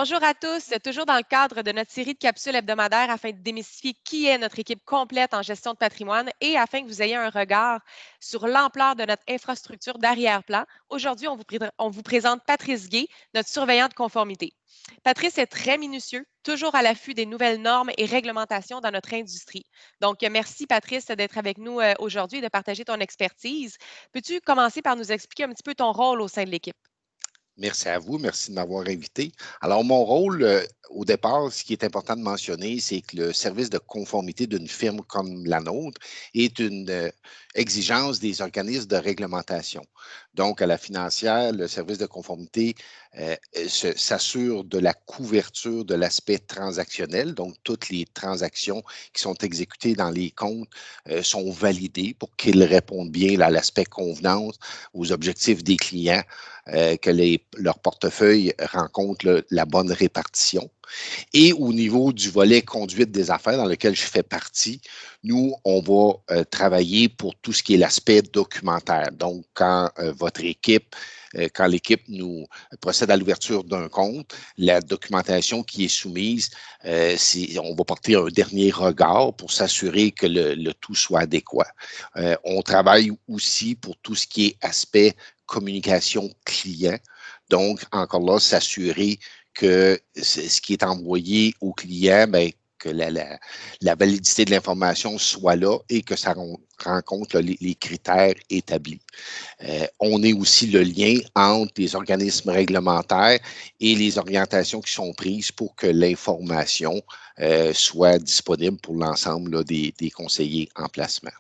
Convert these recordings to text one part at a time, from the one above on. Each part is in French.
Bonjour à tous, toujours dans le cadre de notre série de capsules hebdomadaires afin de démystifier qui est notre équipe complète en gestion de patrimoine et afin que vous ayez un regard sur l'ampleur de notre infrastructure d'arrière-plan. Aujourd'hui, on vous présente Patrice Gay, notre surveillant de conformité. Patrice est très minutieux, toujours à l'affût des nouvelles normes et réglementations dans notre industrie. Donc, merci Patrice d'être avec nous aujourd'hui et de partager ton expertise. Peux-tu commencer par nous expliquer un petit peu ton rôle au sein de l'équipe? Merci à vous, merci de m'avoir invité. Alors, mon rôle, au départ, ce qui est important de mentionner, c'est que le service de conformité d'une firme comme la nôtre est une exigence des organismes de réglementation. Donc, à la financière, le service de conformité s'assure de la couverture de l'aspect transactionnel. Donc, toutes les transactions qui sont exécutées dans les comptes sont validées pour qu'ils répondent bien à l'aspect convenance, aux objectifs des clients, que leur portefeuille rencontre la bonne répartition. Et au niveau du volet conduite des affaires dans lequel je fais partie, nous, on va travailler pour tout ce qui est l'aspect documentaire. Donc, quand quand l'équipe nous procède à l'ouverture d'un compte, la documentation qui est soumise, on va porter un dernier regard pour s'assurer que le tout soit adéquat. On travaille aussi pour tout ce qui est aspect communication client. Donc, encore là, s'assurer que ce qui est envoyé au client, bien, que la validité de l'information soit là et que ça rencontre les critères établis. On est aussi le lien entre les organismes réglementaires et les orientations qui sont prises pour que l'information soit disponible pour l'ensemble des conseillers en placement.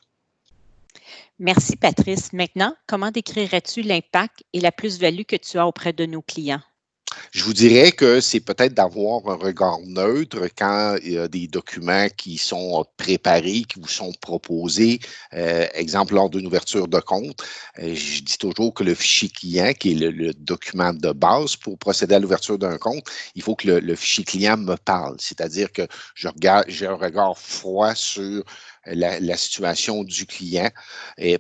Merci, Patrice. Maintenant, comment décrirais-tu l'impact et la plus-value que tu as auprès de nos clients? Je vous dirais que c'est peut-être d'avoir un regard neutre quand il y a des documents qui sont préparés, qui vous sont proposés. Exemple, lors d'une ouverture de compte, je dis toujours que le fichier client, qui est le document de base pour procéder à l'ouverture d'un compte, il faut que le fichier client me parle. C'est-à-dire que j'ai un regard froid sur la situation du client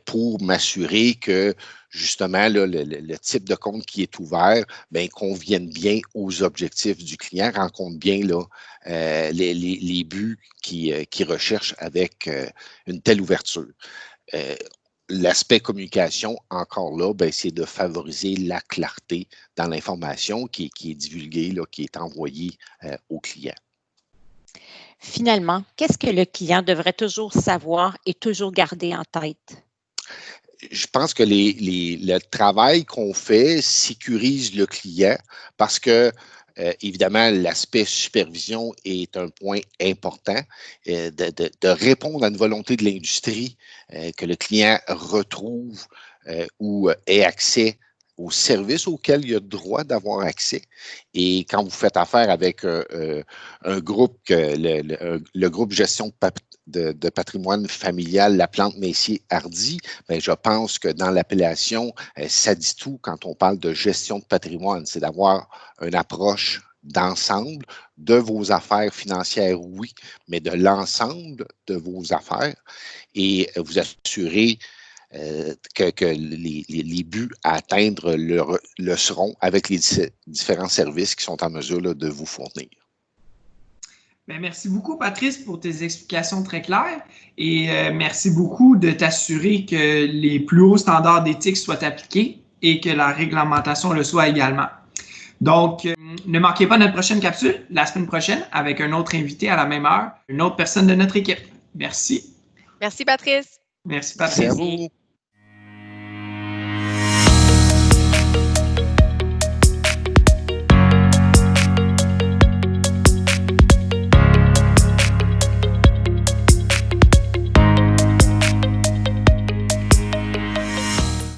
pour m'assurer que justement, là, le type de compte qui est ouvert, bien, convienne bien aux objectifs du client, rencontre bien là, les buts qu'il recherche avec une telle ouverture. L'aspect communication, encore là, bien, c'est de favoriser la clarté dans l'information qui est divulguée, là, qui est envoyée au client. Finalement, qu'est-ce que le client devrait toujours savoir et toujours garder en tête? Je pense que le travail qu'on fait sécurise le client parce que, évidemment, l'aspect supervision est un point important, de répondre à une volonté de l'industrie, que le client retrouve ou ait accès aux services auxquels il a droit d'avoir accès. Et quand vous faites affaire avec un groupe, le groupe gestion de patrimoine familial, la Plante Messier Hardy, bien, je pense que dans l'appellation, ça dit tout quand on parle de gestion de patrimoine. C'est d'avoir une approche d'ensemble de vos affaires financières, oui, mais de l'ensemble de vos affaires et vous assurer que les buts à atteindre le seront avec les différents services qui sont en mesure là, de vous fournir. Bien, merci beaucoup, Patrice, pour tes explications très claires et merci beaucoup de t'assurer que les plus hauts standards d'éthique soient appliqués et que la réglementation le soit également. Donc, ne manquez pas notre prochaine capsule la semaine prochaine avec un autre invité à la même heure, une autre personne de notre équipe. Merci. Merci, Patrice. Merci, Patrice. Merci à vous.